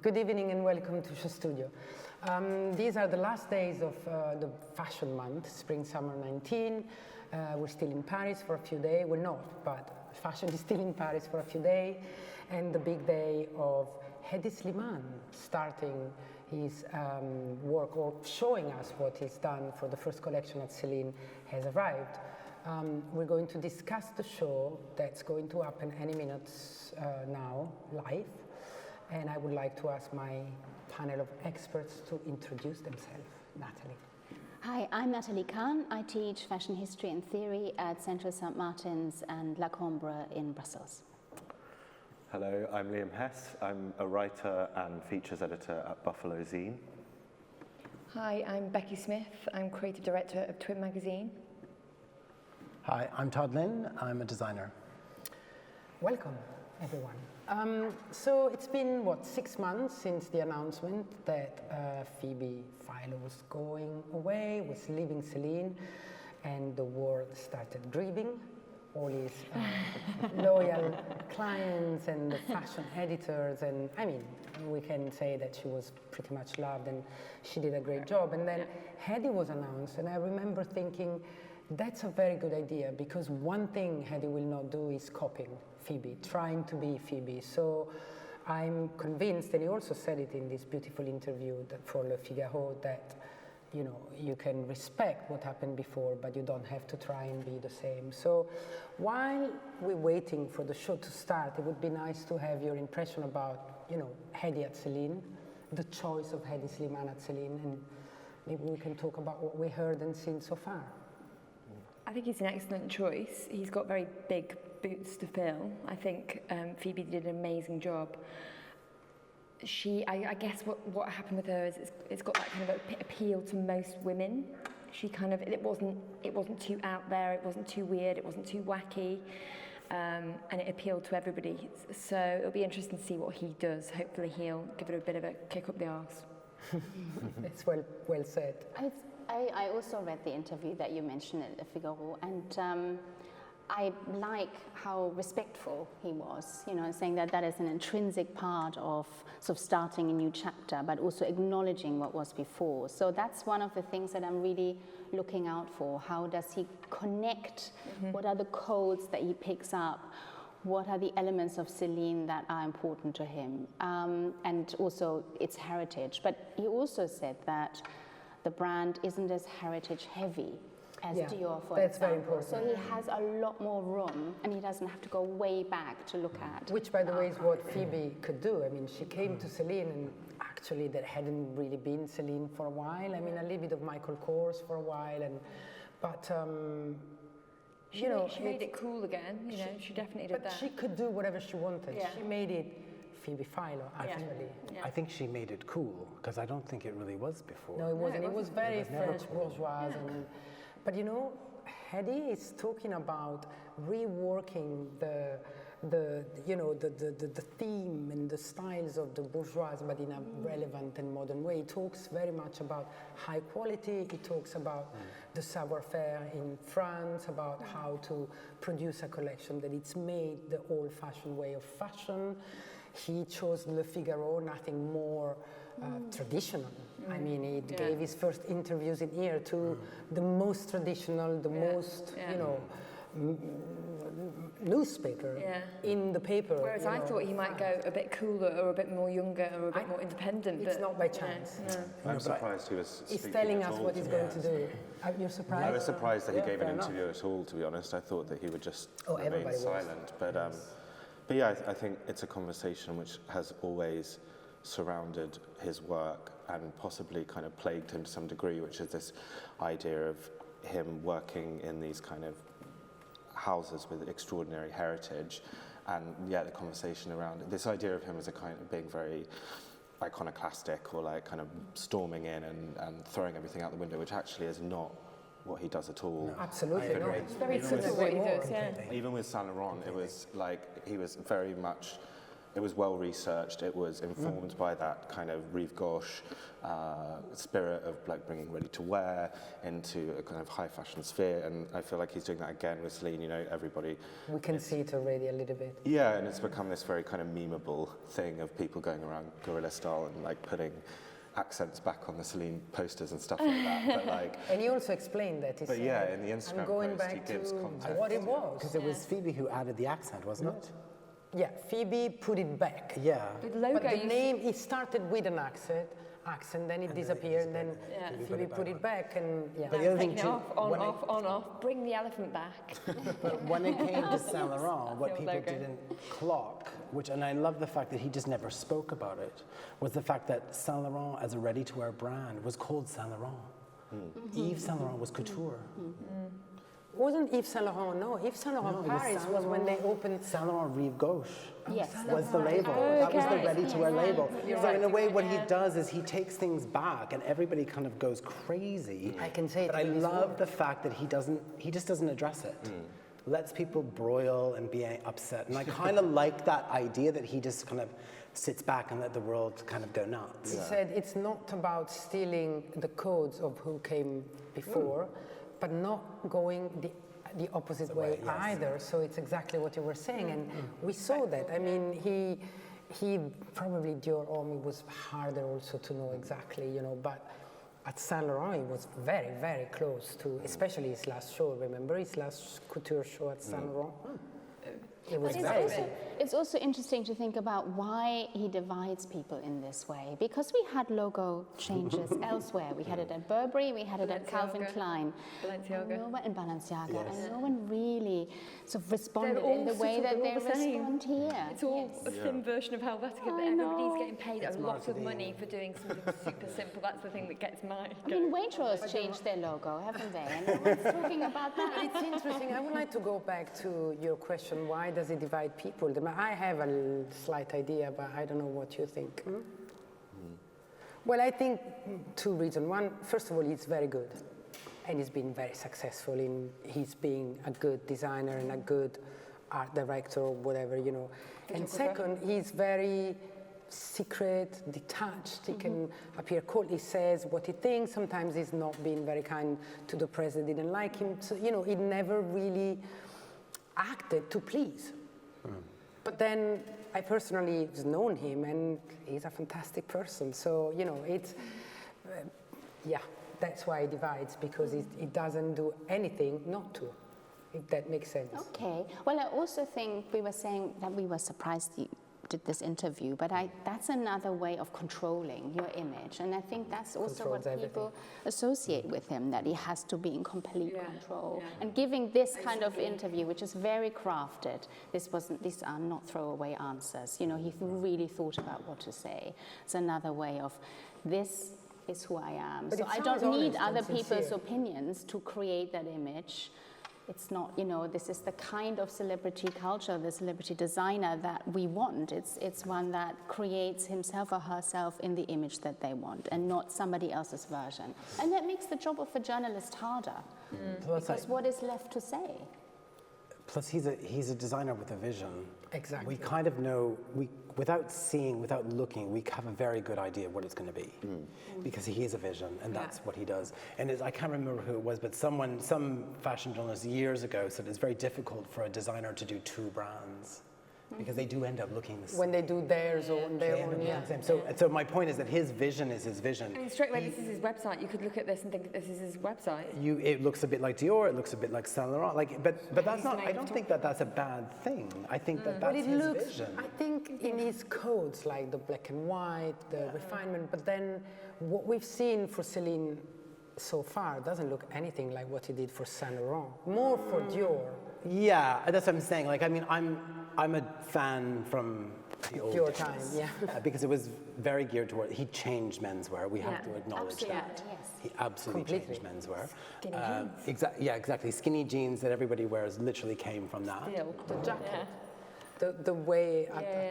Good evening and welcome to Show Studio. These are the last days of the fashion month, Spring-Summer 19. We're still in Paris for a few days. We're not, but fashion is still in Paris for a few days. And the big day of Hedi Slimane starting his work or showing us what he's done for the first collection at Celine has arrived. We're going to discuss the show that's going to happen any minutes now, live. And I would like to ask my panel of experts to introduce themselves. Nathalie. Hi, I'm Nathalie Khan. I teach fashion history and theory at Central St. Martin's and La Cambre in Brussels. Hello, I'm Hess. I'm a writer and features editor at Buffalo Zine. Hi, I'm Becky Smith. I'm creative director of Twin Magazine. Hi, I'm Todd Lynn. I'm a designer. Welcome, everyone. So it's been, 6 months since the announcement that Phoebe Philo was going away, was leaving Celine, and the world started grieving. All his loyal clients and the fashion editors, and I mean, we can say that she was pretty much loved and she did a great job. And then Hedi was announced, and I remember thinking, that's a very good idea, because one thing Hedi will not do is copying Phoebe, trying to be Phoebe. So I'm convinced, and he also said it in this beautiful interview for Le Figaro, that you can respect what happened before, but you don't have to try and be the same. So while we're waiting for the show to start, it would be nice to have your impression about, Hedi at Celine, the choice of Hedi Slimane at Celine, and maybe we can talk about what we heard and seen so far. I think he's an excellent choice. He's got very big boots to fill. I think Phoebe did an amazing job. I guess what happened with her is it's got that kind of appeal to most women. She kind of, it wasn't too out there, it wasn't too weird, it wasn't too wacky, and it appealed to everybody. So it'll be interesting to see what he does. Hopefully he'll give it a bit of a kick up the arse. It's well said. I also read the interview that you mentioned at Le Figaro, and I like how respectful he was, saying that is an intrinsic part of sort of starting a new chapter, but also acknowledging what was before. So that's one of the things that I'm really looking out for. How does he connect? Mm-hmm. What are the codes that he picks up? What are the elements of Celine that are important to him? And also its heritage. But he also said that the brand isn't as heritage heavy as Dior, for that's example. Very important. So he has a lot more room, and he doesn't have to go way back to look at. Which, by the way, is what Phoebe could do. I mean, she came to Celine, and actually there hadn't really been Celine for a while. I mean, a little bit of Michael Kors for a while, but she made it cool again. She definitely did that. But she could do whatever she wanted. Yeah. She made it Phoebe Philo, actually. I think she made it cool, because I don't think it really was before. No, it wasn't. It was very French cool. bourgeois. Yeah. But Hedi is talking about reworking the theme and the styles of the bourgeois, but in a relevant and modern way. He talks very much about high quality. He talks about the savoir-faire in France, about how to produce a collection that it's made the old-fashioned way of fashion. He chose Le Figaro, nothing more traditional. I mean, he gave his first interviews in here to the most traditional, the most, newspaper in the paper. Whereas I thought he might go a bit cooler or a bit more younger or a bit more independent. It's not by chance. No. I'm surprised he was He's telling us what he's going to do. You're surprised? I was surprised that he gave an interview at all, to be honest. I thought that he would just remain silent. But yeah, I think it's a conversation which has always surrounded his work and possibly kind of plagued him to some degree, which is this idea of him working in these kind of houses with extraordinary heritage, and the conversation around this idea of him as a kind of being very iconoclastic or like kind of storming in and throwing everything out the window, which actually is not what he does at all. No, absolutely not. It's very similar to what he does, Even with Saint Laurent, it was like he was very much it was well researched. It was informed by that kind of rive gauche spirit of like bringing ready to wear into a kind of high fashion sphere. And I feel like he's doing that again with Celine. You know, everybody. We can see it already a little bit. Yeah, and it's become this very kind of memeable thing of people going around guerrilla style and like putting accents back on the Celine posters and stuff like that. But like, and he also explained that. But yeah, in the Instagram post, he gives context. What it was. Because it was Phoebe who added the accent, wasn't it? Yeah, Phoebe put it back. Yeah. The logo, but the name, it started with an accent, then it disappeared, and then Phoebe put it back, and yeah. But the other thing too, on, off, bring the elephant back. But when it came to Saint Laurent, what people didn't clock, and I love the fact that he just never spoke about it, was the fact that Saint Laurent as a ready-to-wear brand was called Saint Laurent. Yves Saint Laurent was couture. Wasn't Yves Saint Laurent? No, Yves Saint Laurent Paris was when they opened. Saint Laurent Rive Gauche was the Laurent. label. That was the ready-to-wear label. So in a way, what he does is he takes things back, and everybody kind of goes crazy. I can say it. But I love the fact that he just doesn't address it. Lets people broil and be upset. And I kind of like that idea that he just kind of sits back and let the world kind of go nuts. He said it's not about stealing the codes of who came before, but not going the opposite way either. So it's exactly what you were saying, and we saw that. I mean, he probably Dior Homme was harder also to know exactly, you know, but at Saint Laurent, he was very, very close to, especially his last show. Remember his last couture show at Saint Laurent? It was it's also interesting to think about why he divides people in this way, because we had logo changes elsewhere. We had it at Burberry, we had it at Calvin Klein, and Balenciaga, and no one really sort of responded in the way that they respond here. It's all a thin version of Helvetica, but everybody's getting paid a lot of money for doing something super simple. That's the thing that gets my... I mean, Waitrose changed their logo, haven't they? And no one's talking about that. It's interesting. I would like to go back to your question, why does it divide people? I have a slight idea, but I don't know what you think. Well, I think two reasons. One, first of all, he's very good, and he's been very successful in his being a good designer and a good art director or whatever, you know. And second, he's very secret, detached. He can appear cold. He says what he thinks. Sometimes he's not being very kind to the press that didn't like him. So, you know, he never really acted to please. But then I personally have known him, and he's a fantastic person. So, you know, it's, that's why he divides, because he doesn't do anything not to, if that makes sense. Okay. Well, I also think we were saying that we were surprised you did this interview, but that's another way of controlling your image. And I think that's also what people associate with him, that he has to be in complete control. And giving this kind of interview, which is very crafted, these are not throwaway answers. You know, he really thought about what to say. It's another way of, this is who I am. But so I don't need other people's opinions to create that image. It's not, you know, this is the kind of celebrity culture, the celebrity designer that we want. It's one that creates himself or herself in the image that they want, and not somebody else's version. And that makes the job of a journalist harder, because what is left to say? Plus, he's a designer with a vision. Exactly. We kind of know, without seeing, without looking, we have a very good idea what it's going to be, because he has a vision, and that's what he does. And I can't remember who it was, but some fashion journalist years ago said it's very difficult for a designer to do two brands, because they do end up looking the same. When they do theirs or their own, So my point is that his vision is his vision. I mean, straight away, this is his website. You could look at this and think this is his website. It looks a bit like Dior. It looks a bit like Saint Laurent. But that's not. I don't think that's a bad thing. I think that's his vision. I think in his codes, like the black and white, the refinement. But then what we've seen for Celine so far doesn't look anything like what he did for Saint Laurent. More for Dior. Yeah, that's what I'm saying. Like, I mean, I'm a fan from the old Your days. time, because it was very geared toward. He changed menswear. We have to acknowledge that. Yes. He absolutely changed menswear. Skinny jeans. Exactly. Skinny jeans that everybody wears literally came from that. The jacket. The way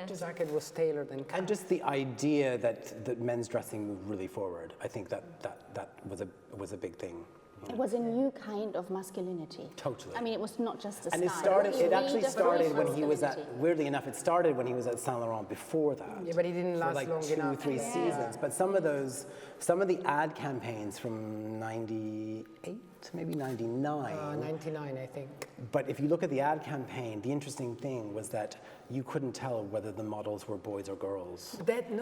the jacket was tailored and just the idea that men's dressing moved really forward. I think that was a big thing It was a new kind of masculinity. Totally. I mean, it was not just a And style. it actually started when he was masculinity. weirdly enough, it started when he was at Saint Laurent before that. Yeah, but he didn't last for like long 2 enough. 3 seasons. But some of the ad campaigns from 98, maybe 99. 99, I think. But if you look at the ad campaign, the interesting thing was that you couldn't tell whether the models were boys or girls. That And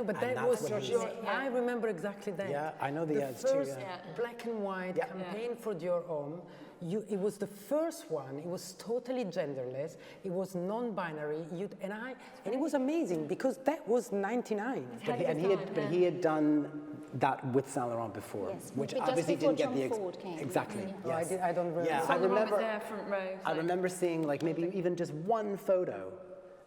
was that's when he- your. I remember exactly that. Yeah, I know the ads too, first yeah. black and white Yeah. campaign for Dior Homme. It was the first one. It was totally genderless. It was non-binary. And it was amazing because that was 99. But he had done that with Saint Laurent before, Yes, which just obviously before didn't get the Tom Ford came. exactly. Yeah. Yes. I don't remember. Yeah, I Saint Laurent remember. was there front row. I remember seeing like maybe even just one photo,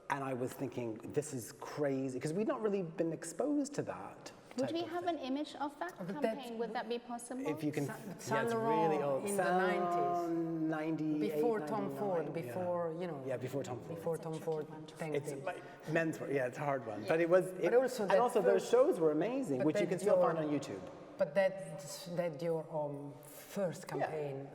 and I was thinking, this is crazy because we'd not really been exposed to that. Would type we of have thing. an image of that But that- campaign? Would that be possible? If you can, Saint it's Laurent really old. in the 90s. 98, Before Tom 99, Ford, yeah. before, Yeah, before Tom Ford. Before Tom Ford tanked It's him. like menswear. Yeah, it's a hard one. But it was. But also and that also those first- shows were amazing, but which you that can still Dior- find on YouTube. But that Dior Homme first campaign,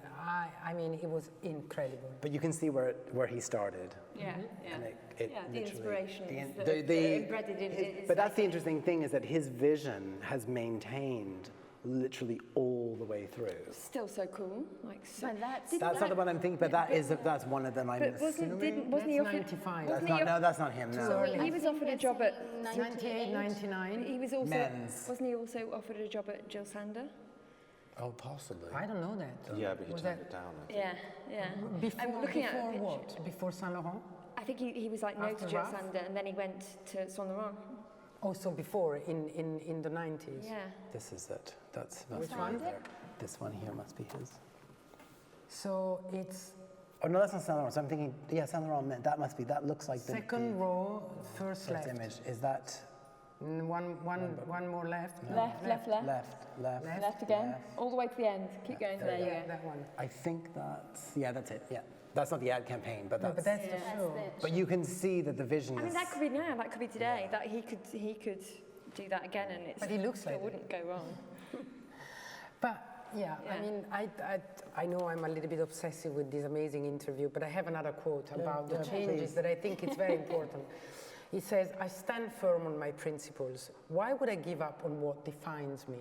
I mean, it was incredible. But you can see where he started. Yeah, And yeah. it Yeah, the literally- inspirations the- that the- are embedded in his But that's the interesting thing is that his vision has maintained literally all the way through. Still so cool. Like, so, But that's- didn't That's not the one I'm thinking, but that's one of them. I'm But wasn't assuming. he That's offered? 95. That's wasn't not, he no, that's not him. No. early. He was I think offered a they're job at. saying 98, 99. He was also. Men's. Wasn't he also offered a job at Jill Sander? Oh, possibly. I don't know that. Yeah, but he Was turned that- it down. I think. Yeah, yeah. Before, I'm looking at a before picture. what? Before Saint Laurent? I think he was like no After to Jill Ralph? Sander, and then he went to Saint Laurent. Also before, in the 90s. Yeah. This is it. That's Which right one? there. This one here must be his. So it's Oh no, that's not Saint Laurent. So I'm thinking, yeah, Saint Laurent. That must be. That looks like second row, first the left. image. Is that One more left. Left. left? Again. All the way to the end. Keep going. There you Yeah, go. that one. I think that's it. Yeah, that's not the ad campaign, but No, that's. but that's the That's show. the But you can see that the vision I mean, is. that could be now. That could be today. That he could do that again, and But he looks still like it. wouldn't go wrong. But yeah, I Yeah. mean, I know I'm a little bit obsessive with this amazing interview, but I have another quote about the changes that I think it's very important. He says, I stand firm on my principles. Why would I give up on what defines me?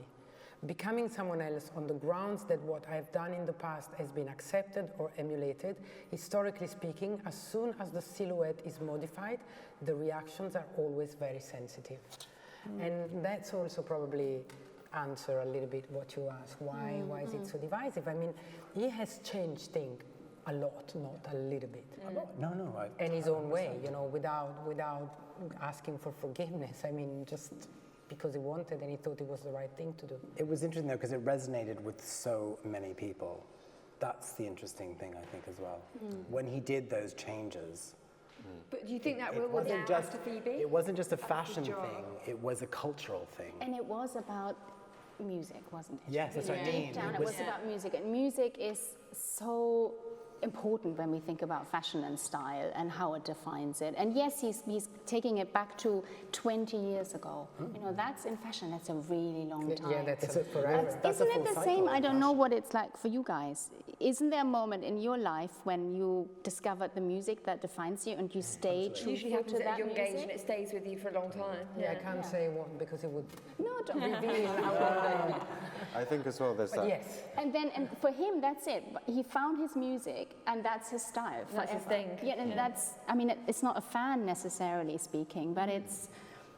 Becoming someone else on the grounds that what I have done in the past has been accepted or emulated, historically speaking, as soon as the silhouette is modified, the reactions are always very sensitive. And that's also probably answer a little bit what you asked. Why is it so divisive? I mean, he has changed things a lot, not a little bit. No. In his own way, you know, without asking for forgiveness. I mean, just because he wanted and he thought it was the right thing to do. It was interesting though because it resonated with so many people. That's the interesting thing I think as well. When he did those changes, But do you think that it was wasn't just after Phoebe? it wasn't just a fashion job. thing. It was a cultural thing. And it was about music, wasn't it? Yes, that's what I Deep mean. down, It it was- was about music. And music is so important when we think about fashion and style and how it defines it. And yes, he's taking it back to 20 years ago. You know, that's in fashion, that's a really long time. Yeah, that's It's a a forever. That's a Isn't full it the cycle same? of I don't know fashion. what it's like for you guys. Isn't there a moment in your life when you discovered the music that defines you and you stay It usually truthful happens to at a that young age and music? it stays with you for a long time. Yeah, I can't say what because it would No, don't reveal our. I think as well there's But that. yes, And for him, that's it. He found his music, and that's his style. That's his forever. thing. Yeah, and that's. I mean, it's not a fan necessarily speaking, but it's,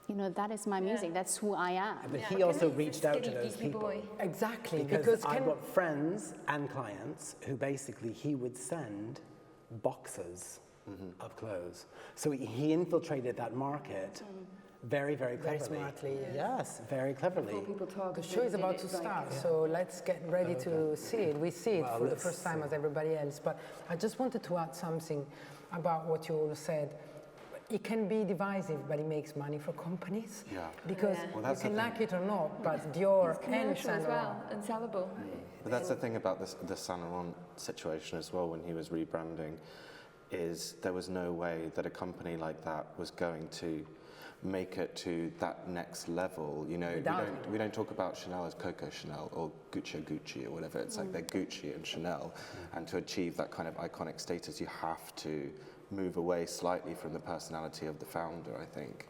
you know, that is my music. That's who I am. But Yeah. he also He's a reached out to skinny, those geeky people. boy. exactly. Because I've can, got friends and clients who basically he would send boxes of clothes. So he infiltrated that market very, very Very cleverly. smartly, yeah. Yes, very cleverly. Before people the targeted show is it, about it's to like- start, so let's get ready to see it. We see it Well, for the let's first time see. as everybody else, but I just wanted to add something about what you all said. It can be divisive, but it makes money for companies. Yeah. Because Yeah. Well, you that's the can thing. like it or not, but Dior It's and commercial Saint as Laurent. well and sellable. But that's the thing about the Saint Laurent situation as well when he was rebranding, is there was no way that a company like that was going to make it to that next level. You know, we don't talk about Chanel as Coco Chanel or Gucci or whatever. It's like they're Gucci and Chanel, and to achieve that kind of iconic status, you have to move away slightly from the personality of the founder, I think.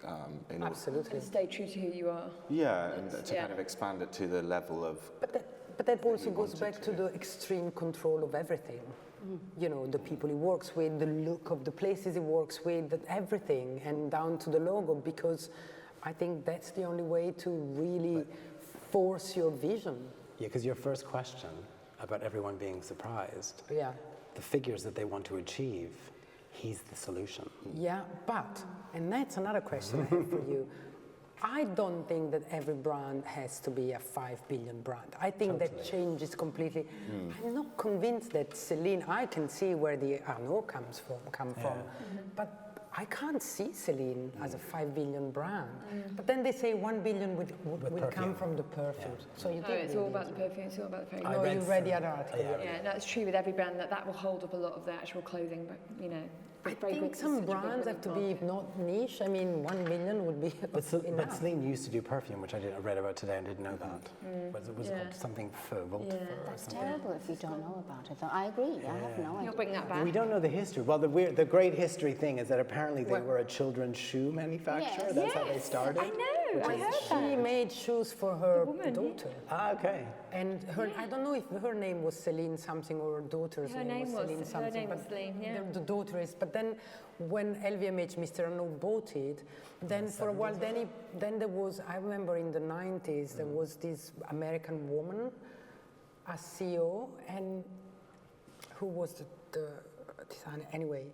Absolutely. And stay true to who you are. Yeah, and to kind of expand it to the level of... But that also goes back to the extreme control of everything. You know, the people he works with, the look of the places he works with, everything, and down to the logo, because I think that's the only way to really force your vision. Yeah, because your first question about everyone being surprised, Yeah. the figures that they want to achieve, he's the solution. Yeah, but, and that's another question I have for you. I don't think that every brand has to be a 5 billion brand. I think that changes completely. I'm not convinced that Celine, I can see where the Arnaud come from, but I can't see Celine as a 5 billion brand. But then they say 1 billion will come from the perfumes. Yeah. So you No, it's all about the perfume, it's all about the perfume. No, you read the other article. Yeah, that's true with every brand, that will hold up a lot of the actual clothing, but, you know. I think some brands have to be not niche. I mean, 1 million would be But enough. Celine used to do perfume, which I read about today and didn't know that. Was it called something Faux or That's something? terrible if you don't know about it, though. I agree. I have no idea. You'll bring that back. We don't know the history. Well, the great history thing is that apparently they were a children's shoe manufacturer. Yes. That's how they started. I know, I heard that. She made shoes for her woman, daughter. Ah, okay. And her, I don't know if her name was Celine something or her daughter's Her name was Celine something. her name was but Celine, yeah. The daughter is. But then when LVMH, Mr. Arnaud bought it, then for a while, then there was, I remember in the 90s, there was this American woman, a CEO, and who was the designer anyway.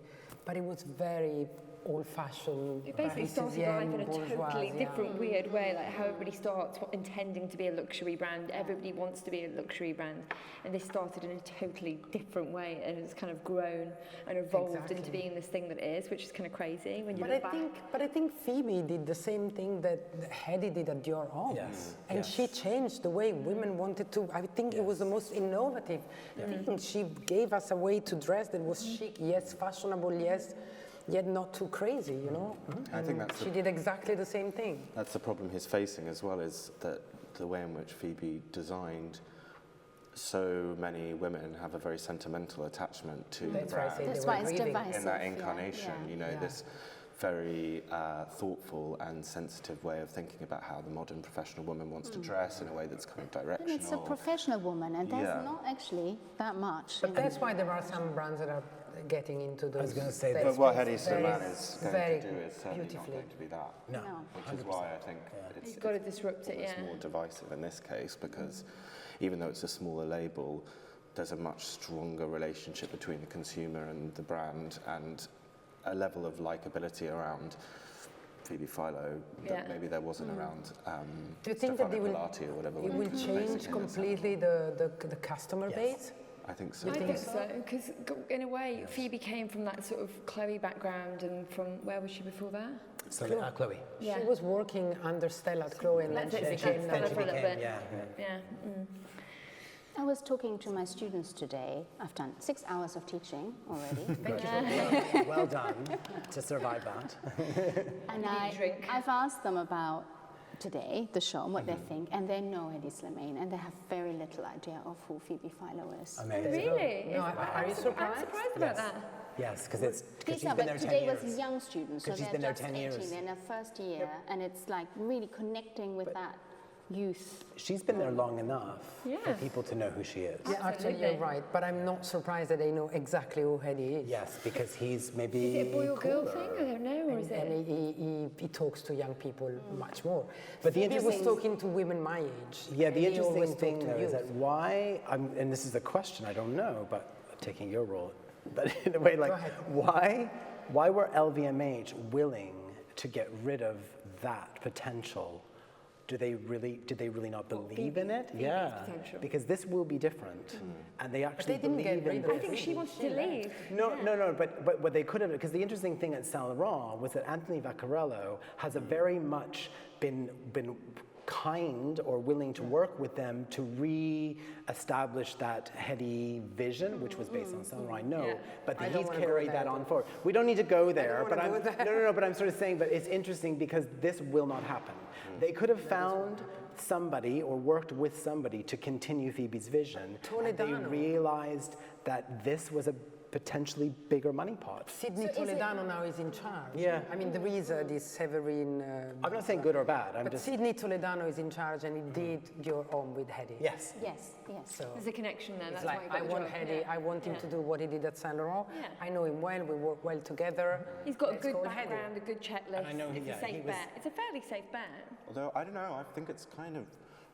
But it was very old-fashioned. It basically started life in a totally different, weird way, like how everybody starts intending to be a luxury brand. Everybody wants to be a luxury brand, and this started in a totally different way, and it's kind of grown and evolved into being this thing that it is, which is kind of crazy when you look back. But I think Phoebe did the same thing that Hedy did at Dior Homme. Yes. And she changed the way women wanted to. I think it was the most innovative thing. She gave us a way to dress that was chic, yes, fashionable, yes, yet not too crazy, you know? I think that's she did exactly the same thing. That's the problem he's facing as well, is that the way in which Phoebe designed, so many women have a very sentimental attachment to the brand. That's why it's divisive. In that incarnation, you know, this very thoughtful and sensitive way of thinking about how the modern professional woman wants to dress in a way that's kind of directional. And it's a professional woman, and there's not actually that much. But that's why there are some brands that are getting into those. I was going to say But that. what Hedy Slimane is going very to do is certainly not going to be that. No. Which is why I think You've got to disrupt it, it's more divisive in this case, because even though it's a smaller label, there's a much stronger relationship between the consumer and the brand, and a level of likability around Phoebe Philo that maybe there wasn't around Do you think that Stefano Pilati or whatever. it will change completely the customer base? I think so. I think so, because in a way, Phoebe came from that sort of Chloe background, and from, where was she before that? So, Chloe. Yeah. She was working under Stella at Chloe, and then she became Stella for a little bit. Yeah. I was talking to my students today. I've done 6 hours of teaching already. Good. Well done to survive that. And I've asked them about today, the show, and what they think, and they know Hedy Slimane, and they have very little idea of who Phoebe Philo is. Amazing. Really? No, are you surprised? I'm surprised about that. Yes, because These she's are, been but there 10 today years. was young students, so 'Cause she's they're been there just 10 18, years. they're in their first year, and it's like really connecting with that youth. She's been there long enough for people to know who she is. Yeah, actually, you're right. But I'm not surprised that they know exactly who Hedy is. Yes, because he's maybe Is it a boy or girl cooler. thing? I don't know, or is it? And he talks to young people much more. But the He was interesting- talking to women my age. Yeah, and the he interesting always thing talked to though is youth. that why, and this is a question I don't know, but I'm taking your role, but in a way, like, ahead. why were LVMH willing to get rid of that potential? Did they really not believe in it? Yeah, potential. because this will be different, and they actually didn't get believe in rid of I this. think she wanted to leave. No, but what they could have, because the interesting thing at Saint Laurent was that Anthony Vaccarello has a very much been kind or willing to work with them to re-establish that heady vision, which was based on Saint Laurent, no, but that he's carried that on forward. We don't need to go there, but but I'm sort of saying, but it's interesting because this will not happen. They could have found somebody or worked with somebody to continue Phoebe's vision. And they realized that this was a potentially bigger money pot. Sydney Toledano now is in charge. Yeah. I mean, there is this Severine... I'm not saying good or bad. But Sydney Toledano is in charge and he did Your Home with Hedy. Yes. Yes. So there's a connection there. it's That's like, why I want Hedy, I want him to do what he did at Saint Laurent. Yeah. I know him well, we work well together. He's got a Let's good go background, Hedy. a good checklist. And I know it's a safe bet. It's a fairly safe bet. Although, I don't know, I think it's kind of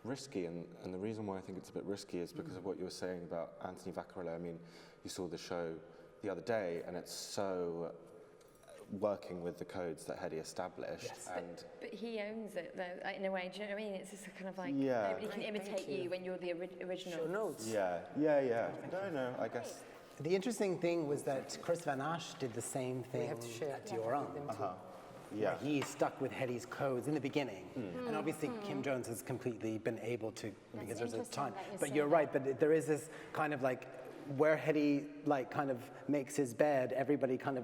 risky, and the reason why I think it's a bit risky is because of what you were saying about Anthony Vaccarello. I mean, you saw the show the other day, and it's so working with the codes that Hedy established. Yes. And But he owns it, though, in a way. Do you know what I mean? It's just a kind of like, Yeah. nobody can imitate you when you're the original. Show notes. yeah. No, I guess. The interesting thing was that Chris Van Asch did the same thing have to share at Your Own. Yeah. He stuck with Hedy's codes in the beginning. And obviously Kim Jones has completely been able to, because there's a interesting time. that you But say you're that. right, but there is this kind of like, where Hedy like kind of makes his bed, everybody kind of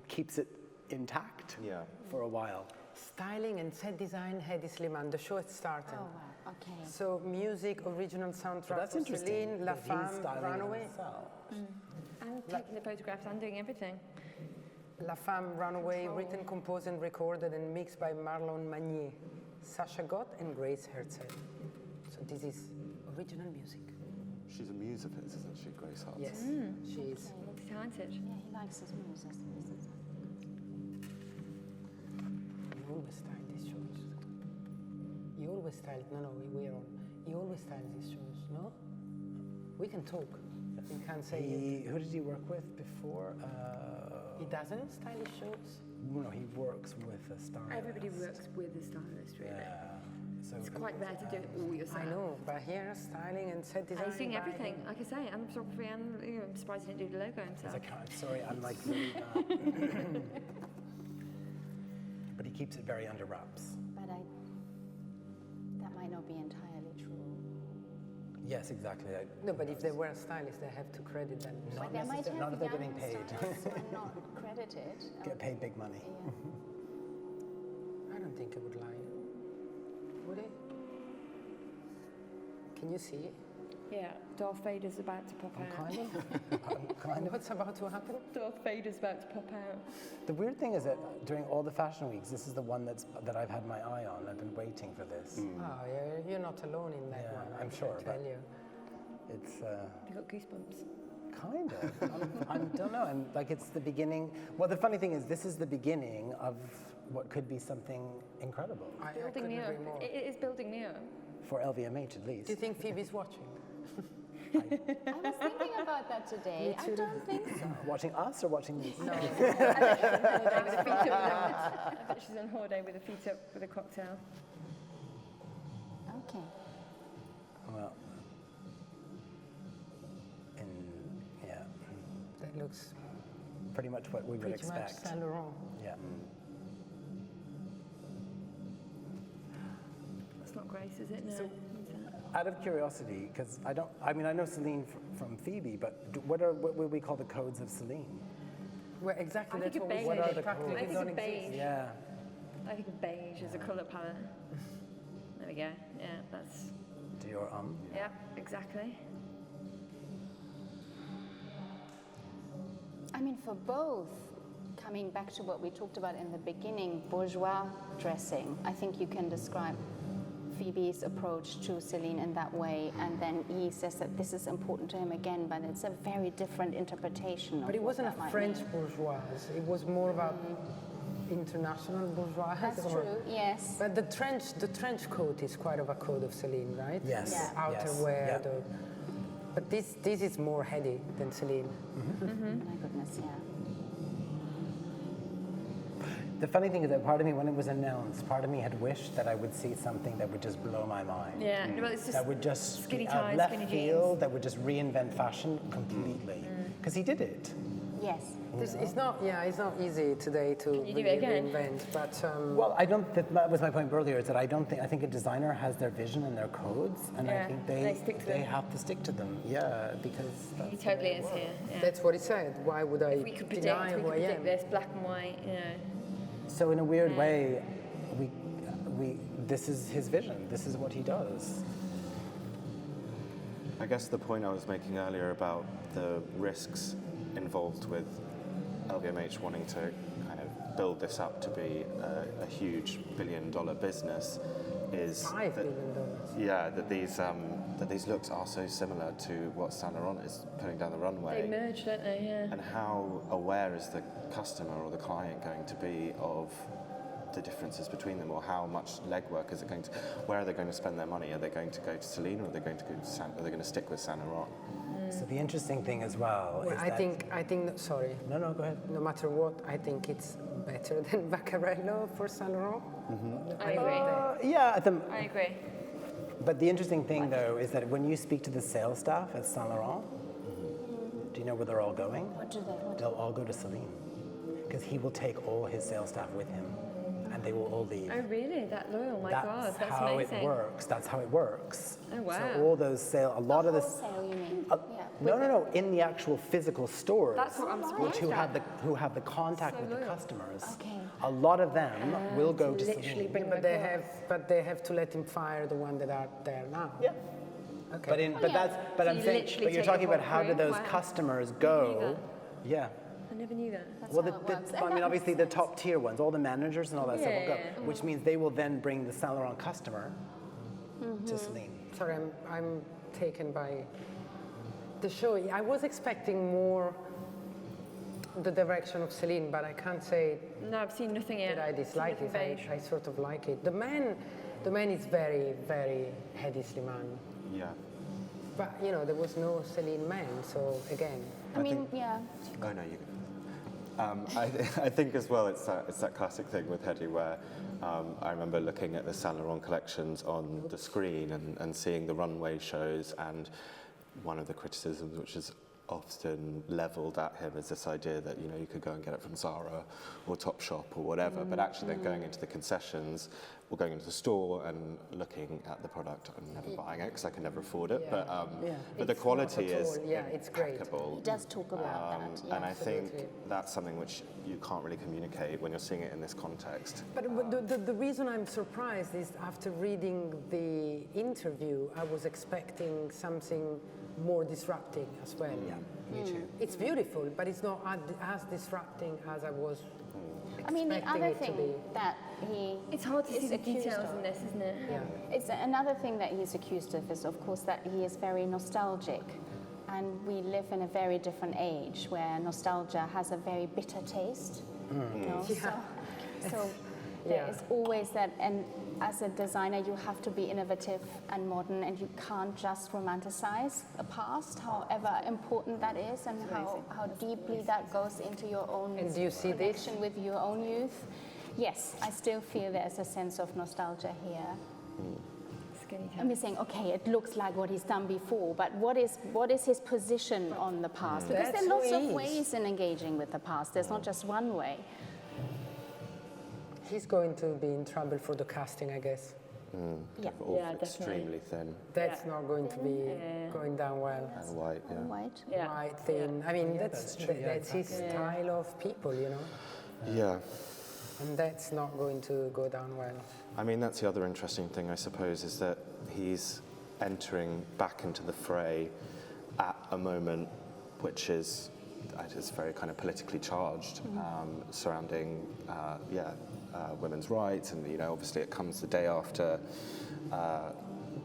keeps it intact Yeah. for a while. Styling and set design, Hedy Slimane. The show is starting. Oh, wow. Okay. So music, original soundtrack But that's for interesting. Celine, La that he's Femme, styling Runaway. himself. And taking the photographs and doing everything. La Femme, Runaway, written, composed and recorded and mixed by Marlon Magnier, Sasha Gott and Grace Herzl. So this is original music. She's a muse of his, isn't she, Grace Hart? Yes, she is. Multi-talented. Yeah, he likes his muses. You always style these shows. You always style, no, we're on. You always style these shows, no? We can talk. We can't say it. Who did he work with before? He doesn't style his shows? No, he works with a stylist. Everybody works with a stylist, really. Yeah. So It's quite rare to do it all yourself. I know, but here, styling and set design. And he's doing by everything. him. Like I say, I'm photography and I'm surprised he didn't do the logo himself. I'm sorry, I'm like really bad. But he keeps it very under wraps. But that might not be entirely true. Yes, exactly. No, but if they were stylists, they have to credit them. But there might not if have they're young getting paid. stylists who are not credited. Get paid big money. I don't think they would lie. Would they? Can you see it? Yeah, Darth Vader's about to pop out. Kind of. What's about to happen? Darth Vader's about to pop out. The weird thing is that during all the fashion weeks, this is the one that I've had my eye on. I've been waiting for this. Oh, yeah, you're not alone in that Yeah, one. I'm I sure, can tell but- you. It's You got goosebumps. kind of. I don't know. I'm like it's the beginning. Well, the funny thing is, this is the beginning of what could be something incredible I Building couldn't me up. agree more. It is building me up. for LVMH at least. Do you think Phoebe's watching? I was thinking about that today. I don't think so. Watching us or watching these? No. I bet she's on holiday with her feet up with a cocktail. Okay. Well, yeah, That looks pretty much what we would pretty much expect. Saint Laurent. Yeah. That's not Grace, is it? No. So- Out of curiosity, because I know Celine from Phoebe, but what would we call the codes of Celine? Well, exactly. I That's think what a we beige. said. What are the Practically codes? I think don't a beige. exist. Yeah. I think of beige as a colour palette. There we go. Yeah, that's. Do your Yeah, exactly. I mean, for both, coming back to what we talked about in the beginning, bourgeois dressing, I think you can describe Phoebe's approach to Celine in that way, and then he says that this is important to him again, but it's a very different interpretation. But it wasn't a French bourgeois. It was more about international bourgeois. That's or- true, yes. But the trench coat is quite of a code of Celine, right? Yes. Yeah. Outerwear. Yes. The, but this is more heady than Celine. My goodness, yeah. The funny thing is that part of me, when it was announced, part of me had wished that I would see something that would just blow my mind. Yeah, well, it's just That would just skinny be out of ties, left skinny field, jeans. that would just reinvent fashion completely. Because he did it. Yes. It's not easy today to you do it again? reinvent, but Well, I don't. That was my point earlier. Is that I think a designer has their vision and their codes, and I think they have to stick to them. Yeah, because He totally is here. Yeah. that's what he said. Why would I We could deny who I predict am? this, black and white, you know. So in a weird way, this is his vision. This is what he does. I guess the point I was making earlier about the risks involved with LVMH wanting to kind of build this up to be a huge billion-dollar business is $5 billion. Yeah, that these looks are so similar to what Saint Laurent is putting down the runway. They merge, don't they? Yeah. And how aware is the customer or the client going to be of the differences between them, or how much legwork is it going to? Where are they going to spend their money? Are they going to go to Celine, or are they going to go to are they going to stick with Saint Laurent? So the interesting thing as well is I think. Sorry. No, go ahead. No matter what, I think it's better than Vaccarello for Saint Laurent. I agree. Yeah, I agree. but the interesting thing though is that when you speak to the sales staff at Saint Laurent, do you know where they're all going? What do they? They'll all go to Celine, because he will take all his sales staff with him, and they will all leave. Oh, really? That loyal? My God, that's how amazing. it works. That's how it works. Oh, wow. So all those sales, a lot of this. Wholesale, you mean? No. In the actual physical stores, That's what I'm surprised who at. have the contact So with the loyal. customers. Okay. A lot of them will go to literally Celine. bring But them they have to let him fire the one that are there now. Yeah. Okay. But So I'm you saying, literally but you're take talking the about whole how do crew? those Wow. customers Never go? knew that. Yeah. I never knew that. Well, how it works. And I mean, that obviously makes the sense. top tier ones, all the managers and all that stuff will go, Yeah. which means they will then bring the Saint Laurent customer to Celine. Sorry, I'm taken by the show. I was expecting more the direction of Celine, but I can't say No, I've seen nothing yet. that I dislike it. Beige. I sort of like it. The man is very, very Hedy Slimane. Yeah. But, there was no Celine man, so again. I mean, yeah. Oh no, you. I think as well it's that classic thing with Hedy where I remember looking at the Saint Laurent collections on the screen and seeing the runway shows, and one of the criticisms which is often levelled at him is this idea that you could go and get it from Zara or Topshop or whatever, but actually then going into the concessions or going into the store and looking at the product and never buying it because I can never afford it, but the It's quality not at is all. Yeah, it's great. impeccable. He does talk about that. Yeah. And I think Absolutely. that's something which you can't really communicate when you're seeing it in this context. But the reason I'm surprised is after reading the interview, I was expecting something more disrupting as well. Yeah, me too. It's beautiful, but it's not as disrupting as I was I mean, the expecting other it to thing be. that he It's hard to is see the accused details of. in this, isn't it? Yeah. It's another thing that he's accused of is, of course, that he is very nostalgic. And we live in a very different age where nostalgia has a very bitter taste. So there is always that, and as a designer, you have to be innovative and modern, and you can't just romanticize a past, however important that is, and how deeply that goes into your own And do you see this? connection with your own youth. Yes, I still feel there's a sense of nostalgia here. Skinny I'm just saying, okay, it looks like what he's done before, but what is his position on the past? Because That's there are lots who of he is. ways in engaging with the past. There's not just one way. He's going to be in trouble for the casting, I guess. Yeah. All Yeah, definitely. extremely thin That's not going to be going down well. and white, yeah. White. Yeah. Right, thin. I mean, that's true, yeah, that's his style of people, Yeah. and that's not going to go down well. I mean, that's the other interesting thing, I suppose, is that he's entering back into the fray at a moment which is very kind of politically charged, surrounding, women's rights, and obviously it comes the day after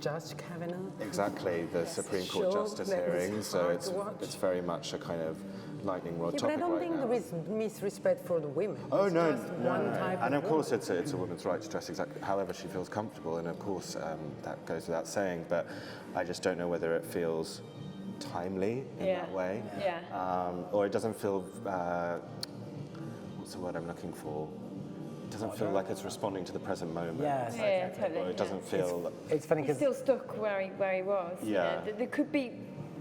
Judge Kavanaugh. exactly the Supreme Court Show justice that was hearing, so hard to watch. it's very much a kind of lightning rod Yeah, but I topic don't right think now. there is misrespect for the women. Oh It's no, just one type and of course woman. it's a woman's right to dress exactly however she feels comfortable, and of course that goes without saying. But I just don't know whether it feels timely in that way, or it doesn't feel. What's the word I'm looking for? It doesn't feel like it's responding to the present moment. Yes. Yeah, totally. Or it doesn't feel. It's funny He's because still stuck where he was. Yeah. There could be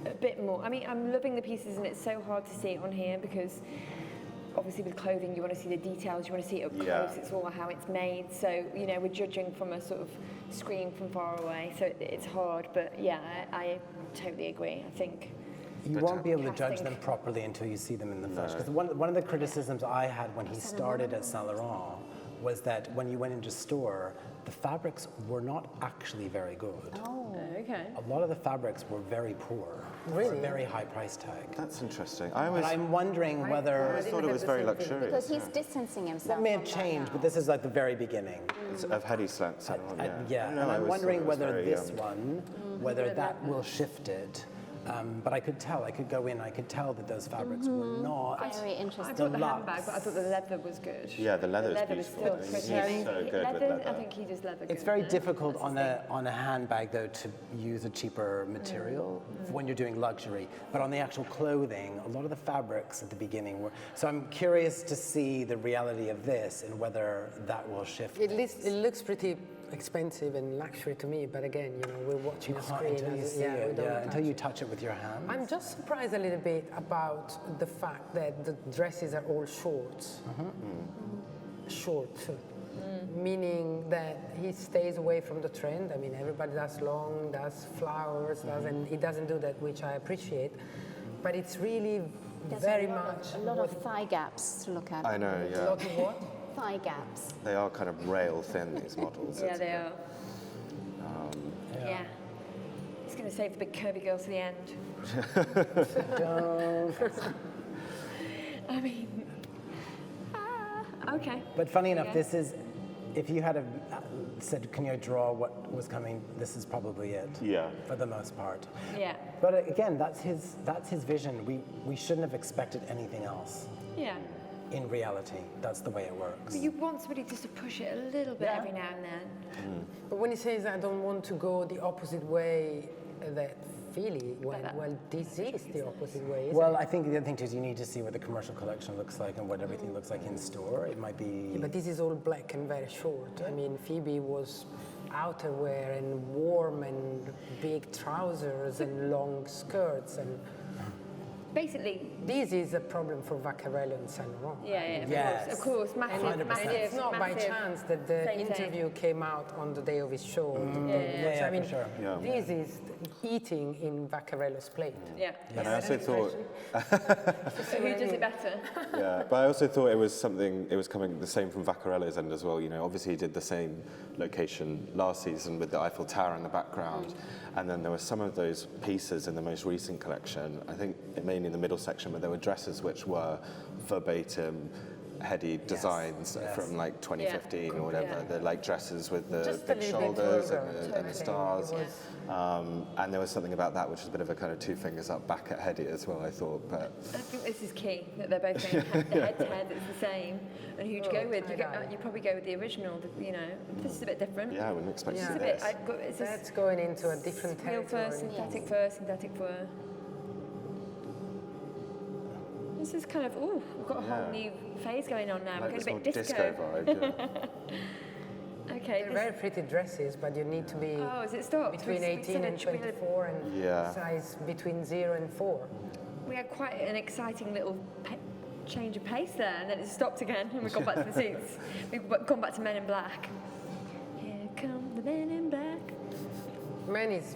a bit more. I mean, I'm loving the pieces, and it's so hard to see it on here because obviously with clothing, you want to see the details, you want to see it up close, it's all how it's made. So, you know, we're judging from a sort of screen from far away, so it's hard. But yeah, I totally agree. I think you won't be able to judge them properly until you see them in the flesh. Because one of the criticisms I had when he started at Saint Laurent was that when you went into store, the fabrics were not actually very good. Oh, okay. A lot of the fabrics were very poor. Really? Very high price tag. That's interesting. But I'm wondering whether... I thought it was very luxurious. Because he's distancing himself. That may have changed, but this is like the very beginning. It's of Hedy Saint Laurent, Yeah, and I'm wondering whether this one, whether that will shift it. But I could tell, I could go in, I could tell that those fabrics were not Very interesting. I thought the handbag, but I thought the leather was good. Yeah, the leather is beautiful. still He's pretty. so good leather, with leather. I think he does leather good. It's very difficult on a handbag though to use a cheaper material when you're doing luxury. But on the actual clothing, a lot of the fabrics at the beginning were. So I'm curious to see the reality of this and whether that will shift. It looks pretty expensive and luxury to me, but again, you know, we're watching a screen. Until you see it, until you touch it with your hands. I'm just surprised a little bit about the fact that the dresses are all shorts. Short, meaning that he stays away from the trend. I mean, everybody does long, does flowers, and he doesn't do that, which I appreciate. But it's really very much a lot of thigh gaps to look at. I know, a lot of what? Thigh gaps. They are kind of rail thin, these models. Yeah, they are. Yeah. He's going to save the big curvy girls to the end. I mean, okay. But funny enough, this is, if you had said, can you draw what was coming, this is probably it. Yeah. For the most part. Yeah. But again, that's his vision. We shouldn't have expected anything else. Yeah. In reality, that's the way it works. But you want somebody just to push it a little bit every now and then. But when he says, I don't want to go the opposite way that Philly went, well, this is the opposite way, isn't Well, it? I think the other thing too is you need to see what the commercial collection looks like and what everything looks like in store. It might be... Yeah, but this is all black and very short. I mean, Phoebe was outerwear and warm and big trousers and long skirts and... Basically, This is a problem for Vaccarello and Saint Laurent. Yes. of course, massive, And it's not by massive. chance that the Same. interview came out on the day of his show. Yeah, I mean, for sure. Yeah. this is eating in Vaccarello's plate. Yeah. And I also thought, So who does it better? yeah, but I also thought it was coming the same from Vaccarello's end as well. You know, obviously he did the same location last season with the Eiffel Tower in the background. And then there were some of those pieces in the most recent collection, I think mainly in the middle section, but there were dresses which were verbatim Hedy designs from like 2015 or whatever. The like dresses with the Just a big little bit shoulders further, and the stars. It was- And there was something about that which was a bit of a kind of two fingers up back at Hedy as well, I thought. But I think this is key, that they're both saying head to head, it's the same. And who do you go with? You probably go with the original, you know. This is a bit different. yeah, I wouldn't expect to It's see a bit, this. That's going into a different real territory. fur, synthetic fur. This is kind of, ooh, we've got a whole new phase going on now. Like We're this going more a bit disco. vibe, yeah. Okay. They're very pretty dresses, but you need to be Oh, is it stopped? between We 18 said and 24 and Yeah. size between 0 and 4. We had quite an exciting little change of pace there, and then it stopped again, and we've gone back to the suits. We've gone back to Men in Black. Here come the Men in Black. Men is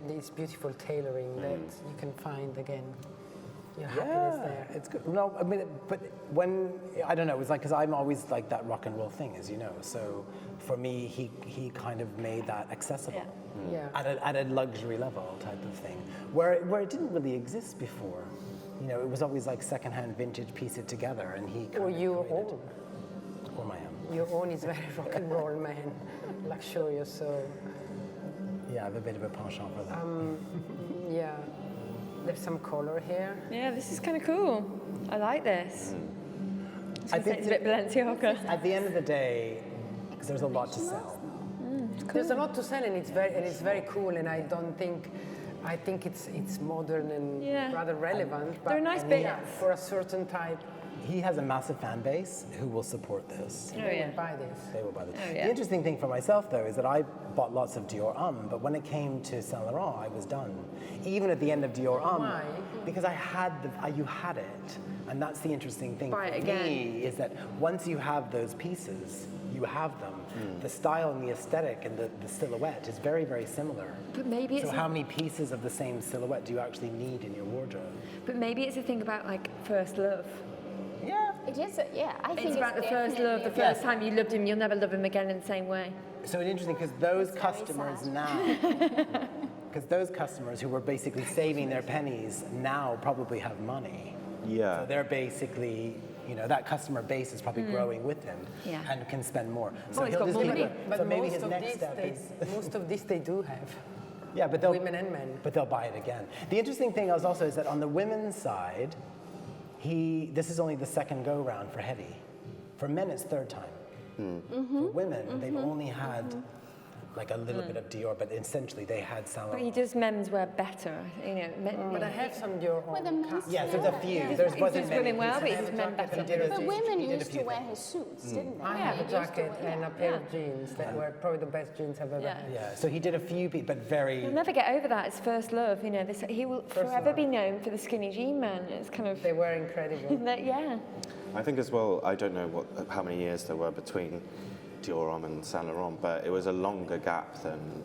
this beautiful tailoring that you can find again. Your happiness there. It's good. No, I mean, but when, I don't know, it was like, because I'm always like that rock and roll thing, as you know. So for me, he kind of made that accessible. Yeah. At a luxury level type of thing, where it didn't really exist before. You know, it was always like secondhand vintage, piece it together, and he Or kind of your created- own. Or my own. Your own is very rock and roll, man. Luxurious, so Yeah, I have a bit of a penchant for that. yeah. There's some color here. Yeah, this is kind of cool. I like this. I It's think a bit Balenciaga. at the end of the day, there's a lot to sell. There's a lot to sell, and it's very cool. And I think it's modern and Yeah. rather relevant. They're a nice bit. for a certain type he has a massive fan base who will support this. They will buy this. They will buy this. Oh, yeah. The interesting thing for myself, though, is that I bought lots of Dior but when it came to Saint Laurent, I was done. Even at the end of Dior Why? because you had it. And that's the interesting thing Buy for it again. me, is that once you have those pieces, you have them. The style and the aesthetic and the silhouette is very, very similar. But maybe it's So how many pieces of the same silhouette do you actually need in your wardrobe? But maybe it's a thing about like first love. Yeah. It is, I think It's about the first definitely love, the first time you loved him, you'll never love him again in the same way. So it's interesting because those It's very customers sad. now, because those customers who were basically saving their pennies now probably have money. Yeah. So they're basically, that customer base is probably growing with him Yeah. and can spend more. So Oh, he's got more money. so maybe his next step is. Most of this they do have. Yeah, but they'll, Women and men. But they'll buy it again. The interesting thing is also is that on the women's side, this is only the second go round for Heavy. For men, it's third time. For women, they've only had like a little bit of Dior, but essentially they had Saint But he Laurent. does menswear better, But I have some Dior With the on. men's Yes, there's a few. Yeah. There He wasn't does many. women well, but he He's does men better. But women he did a used to few wear things. his suits, didn't they? I Yeah, have they a used to jacket wear- and a pair of jeans that were probably the best jeans I've ever had. Yeah, so he did a few, but very. He'll never get over that. It's first love, he will forever love. be known for the skinny jean man. It's kind of, They were incredible. yeah. I think as well, I don't know how many years there were between Dior and Saint Laurent, but it was a longer gap than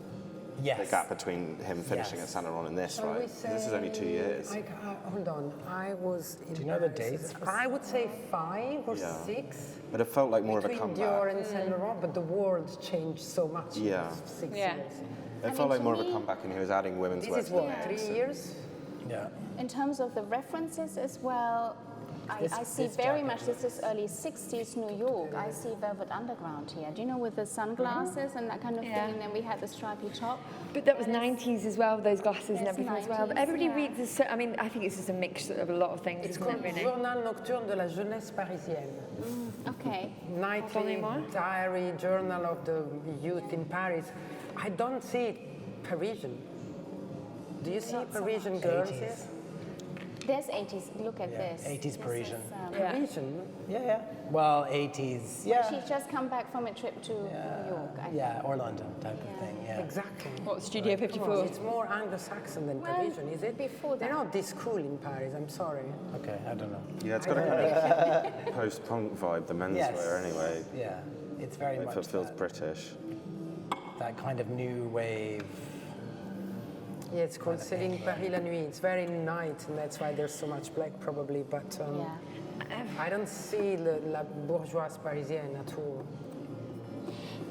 Yes. the gap between him finishing at Saint Laurent and this, Shall we right? 'Cause this is only 2 years. Hold on. I was in Do you know the Paris. dates? I would say 5 or Yeah. 6. But it felt like more of a Between comeback. Dior and Saint Laurent, but the world changed so much Yeah. in those 6 Yeah. years. It felt like more of a comeback, and he was adding women's This wear is to what, the 3 mix. years? Yeah. In terms of the references as well, I see this very jacket much, this is early 60s New York. I see Velvet Underground here. Do you know, with the sunglasses and that kind of Yeah. thing, and then we had the stripy top. But that was 90s as well, those glasses and It's everything as well. 90s, Everybody yeah. reads this, I mean, I think it's just a mixture of a lot of things, It's isn't called it, really? Journal Nocturne de la Jeunesse Parisienne. Okay. Nightly Pardonnez-moi? diary journal of the youth in Paris. I don't see it Parisian. Do you see Not so Parisian much. girls 80s. here? There's 80s, look at Yeah, this. 80s This Parisian. is, Yeah. Parisian? Yeah. Well, 80s. Yeah. She's just come back from a trip to New York, I think. Yeah, or London type of thing. Yeah. Exactly. What, Studio Come on, 54? it's more Anglo-Saxon than Well, Parisian, is it? before They're that. not this cool in Paris, I'm sorry. Okay, I don't know. Yeah, it's got a kind of post-punk vibe, the menswear Yes. anyway. Yeah, it's very It much feels that, British. that kind of new wave. Yeah, it's called Céline Paris la nuit. It's very night, and that's why there's so much black, probably. But Yeah. I don't see la bourgeoise parisienne at all.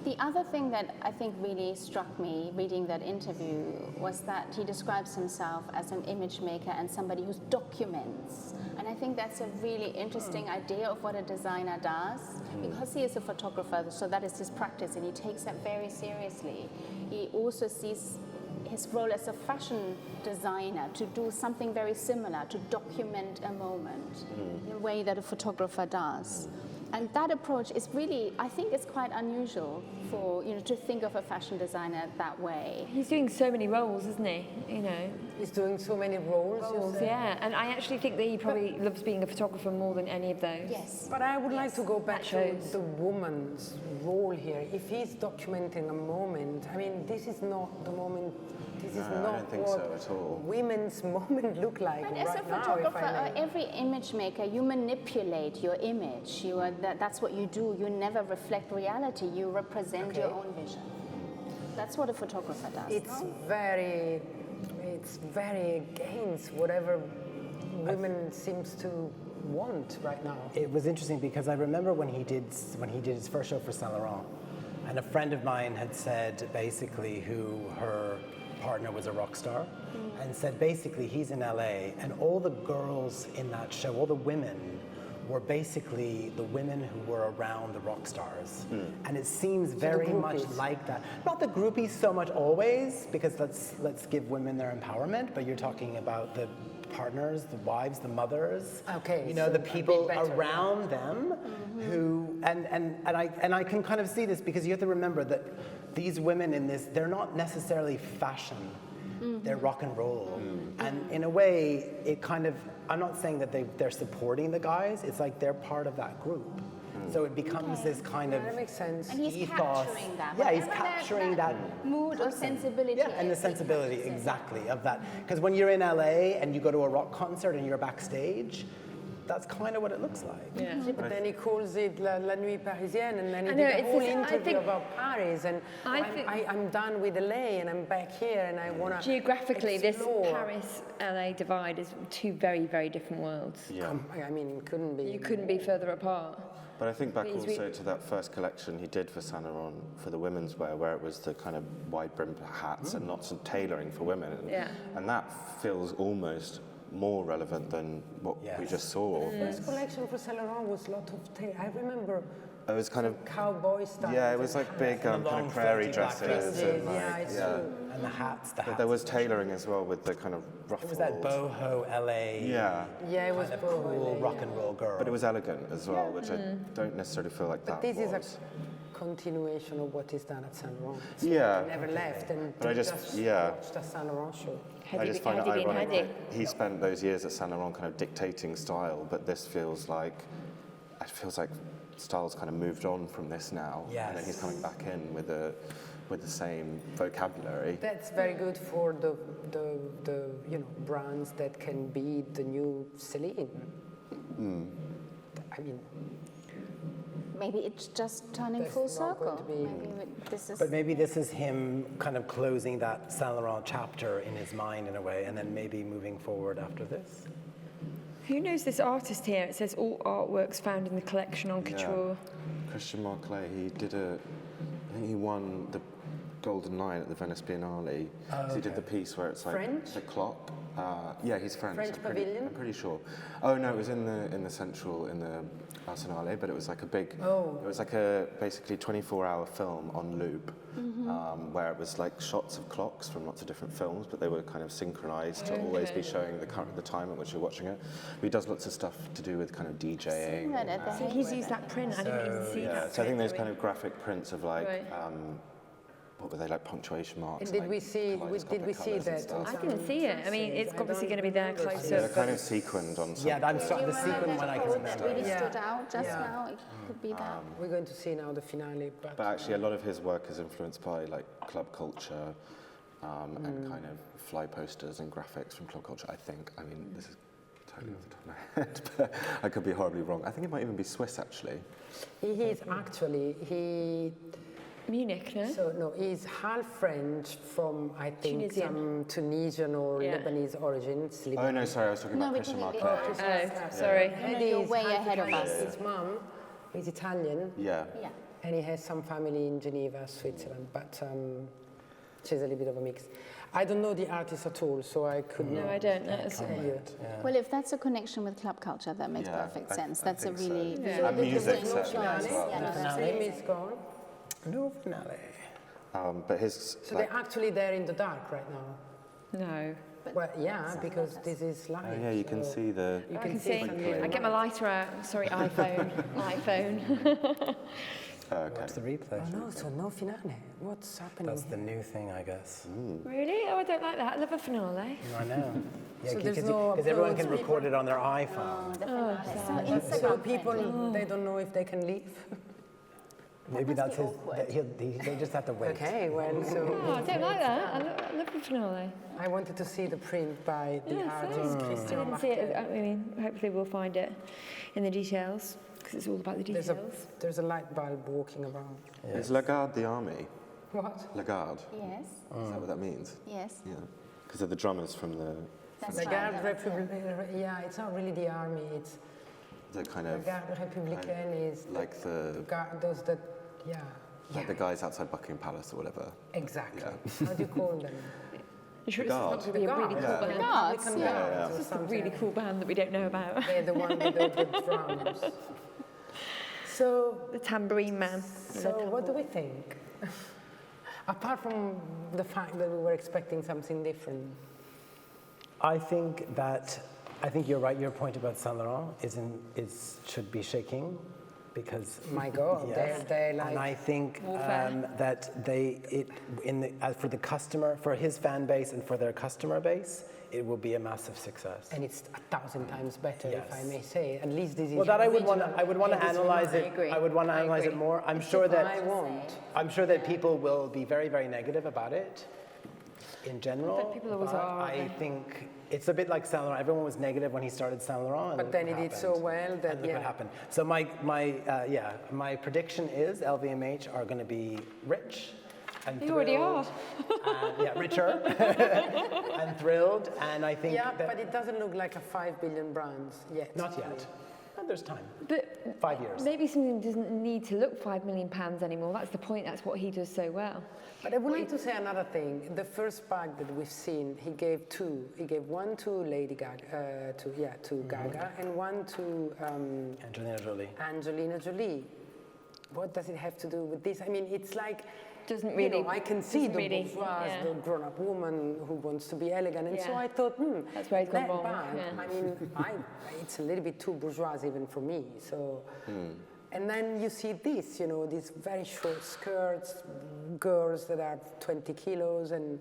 The other thing that I think really struck me reading that interview was that he describes himself as an image maker and somebody who documents. And I think that's a really interesting idea of what a designer does, because he is a photographer, so that is his practice, and he takes that very seriously. He also sees his role as a fashion designer to do something very similar, to document a moment in a way that a photographer does. And that approach is really, I think it's quite unusual for, to think of a fashion designer that way. He's doing so many roles, isn't he? He's doing so many roles. you say? Yeah, and I actually think that he probably loves being a photographer more than any of those. Yes. But I would like to go back That to shows. the woman's role here. If he's documenting a moment, I mean, this is not the moment. This is No, I not don't think what so at all. women's moment look like But right as a now, if photographer, I may. every image maker, you manipulate your image. That's what you do. You never reflect reality. You represent your Okay. own vision. That's what a photographer does. It's no? very against whatever women seems to want right now. It was interesting because I remember when he did his first show for Saint Laurent, and a friend of mine had said basically who her partner was a rock star, and said basically he's in LA, and all the girls in that show, all the women, were basically the women who were around the rock stars. And it seems very much groupies. like that. Not the groupies so much always, because let's give women their empowerment, but you're talking about the partners, the wives, the mothers, Okay, the so a bit people better, around them who, and I can kind of see this because you have to remember that these women in this, they're not necessarily fashion. They're rock and roll. And in a way, it kind of, I'm not saying that they're supporting the guys, it's like they're part of that group. So it becomes this kind of That makes sense. And he's ethos. capturing that. Yeah, he's Whatever capturing that mood or sensibility. Yeah, and the sensibility, exactly, of that. Because when you're in LA and you go to a rock concert and you're backstage, that's kind of what it looks like. Yeah, but then he calls it La Nuit Parisienne, and then he I did know, a it's whole this- I interview think- about Paris, and I'm done with LA, and I'm back here, and I want to Geographically, explore. this Paris-LA divide is two very, very different worlds. Yeah. I mean, it couldn't be. You couldn't be further apart. But I think back Please, also to that first collection he did for Saint Laurent for the women's wear, where it was the kind of wide brimmed hats and lots of tailoring for women. And that feels almost more relevant than what we just saw. First collection for Saint Laurent was a lot of I remember It was kind of cowboy style. yeah, it was like big kind of prairie dresses and like and the hats, the hats. But there was tailoring as well with the kind of ruffled. It was that boho LA. Yeah. Yeah, it was kind of cool rock and roll girl. But it was elegant as well, which I don't necessarily feel like But that this was. is a continuation of what is done at Saint Laurent. Yeah. I never left, and But I just watched a Saint Laurent show. I just find it ironic that he spent those years at Saint Laurent kind of dictating style, but this feels like style's kind of moved on from this now, and then he's coming back in with the same vocabulary. That's very good for the brands that can be the new Celine. I mean, maybe it's just turning There's full not going circle. to be- Maybe this is. But maybe this is him kind of closing that Saint Laurent chapter in his mind in a way, and then maybe moving forward after this. Who knows this artist here? It says all artworks found in the collection on Couture. Christian Marclay, I think he won the Golden Lion at the Venice Biennale. He did the piece where it's like French? the clock. Yeah, he's French. French Pavilion? I'm pretty sure. Oh no, it was in the Central in the Arsenale, but it was like a big. Oh. It was like a basically 24-hour film on loop, where it was like shots of clocks from lots of different films, but they were kind of synchronized to always be showing the time at which you're watching it. But he does lots of stuff to do with kind of DJing. So he's used that print. I didn't even see that. So I think those kind of graphic prints of like. Right. What were they, like punctuation marks? and did like we see kaleidoscopic colours and that? stuff? I didn't see it. I mean, it's obviously going to be there close They're up. kind of sequined on some. Yeah, I'm sorry, the sequin one I can that remember. really Yeah. stood out just Yeah. now. It could be that. We're going to see now the finale, but But actually, a lot of his work is influenced by like club culture and kind of fly posters and graphics from club culture. I think. I mean, this is totally off the top of my head, but I could be horribly wrong. I think it might even be Swiss, actually. he Munich, no? So no, he's half French from I think Tunisian. some Tunisian or Yeah. Lebanese origins. Oh no, sorry, I was talking No, about we Christian didn't- Marclay. Oh, sorry. You're way ahead of us. His mom is Italian, Yeah. Yeah. and he has some family in Geneva, Switzerland, but she's a little bit of a mix. I don't know the artist at all, so I could No, not I don't know. tell you. Well, if that's a connection with club culture, that makes Yeah, perfect I- sense. I That's a think so. really Yeah. And music interesting certainly as choice. well. Yeah, no, The that's name really- is gone. No finale. But his So like, they're actually there in the dark right now. No. Well, yeah, because this is live. oh yeah, you can so see the. You I can can see see. some I get my lighter out. Sorry, iPhone. iPhone. Oh, okay. Watch the replay. Oh no, so no finale. What's happening? That's the new thing, I guess. Really? Oh, I don't like that. I love a finale. I know. Yeah, So because there's no everyone can uploads, record it on their iPhone. So people, they don't know if they can leave. Maybe that's his. They just have to wait. Okay, well, so Oh, I don't like that. I love the finale. I wanted to see the print by the artist I Christian didn't see it. Marclay. I mean, hopefully we'll find it in the details because it's all about the details. There's a light bulb walking around. Is Lagarde the army? What? Lagarde. Yes, Is that what that means? yes. Yeah. Because of the drummers from the That's The right. Garde that's it. Républicaine, yeah, it's not really the army, it's kind the of Garde Républicaine is like the those that, yeah. like the guys outside Buckingham Palace or whatever. Exactly. How do you call them? You sure The it's not Guard. going to be a really cool Yeah. band? Guards, Republican yeah. Guards or It's a something. really cool band that we don't know about. They're the one with the drums. So, The tambourine man. so what do we think? Apart from the fact that we were expecting something different. I think you're right. Your point about Saint Laurent should be shaking, because my God, yes. they're like. And I think that for the customer, for his fan base and for their customer base, it will be a massive success. And it's 1,000 times better, Yes. if I may say. At least this is. Well, that I would want to original. analyze it. I would want to analyze it more. I'm sure that I want. People will be very, very negative about it in general. But people always are. I think it's a bit like Saint Laurent. Everyone was negative when he started Saint Laurent. But then he did so well that and look what happened. So my prediction is LVMH are going to be rich. And they already are. Richer and thrilled. And I think but it doesn't look like a 5 billion brand yet. Not yet. And there's time. But 5 years. Maybe something doesn't need to look £5 million anymore. That's the point. That's what he does so well. But I would like to say another thing. The first bag that we've seen, he gave two. He gave one to Lady Gaga, Gaga, and one to Angelina Jolie. What does it have to do with this? I mean, it's like. Doesn't really. I can see the bourgeois, the grown-up woman who wants to be elegant, and so I thought, that's where it's gone wrong. Bag, I mean, it's a little bit too bourgeois even for me. So, and then you see this, these very short skirts, girls that are 20 kilos, and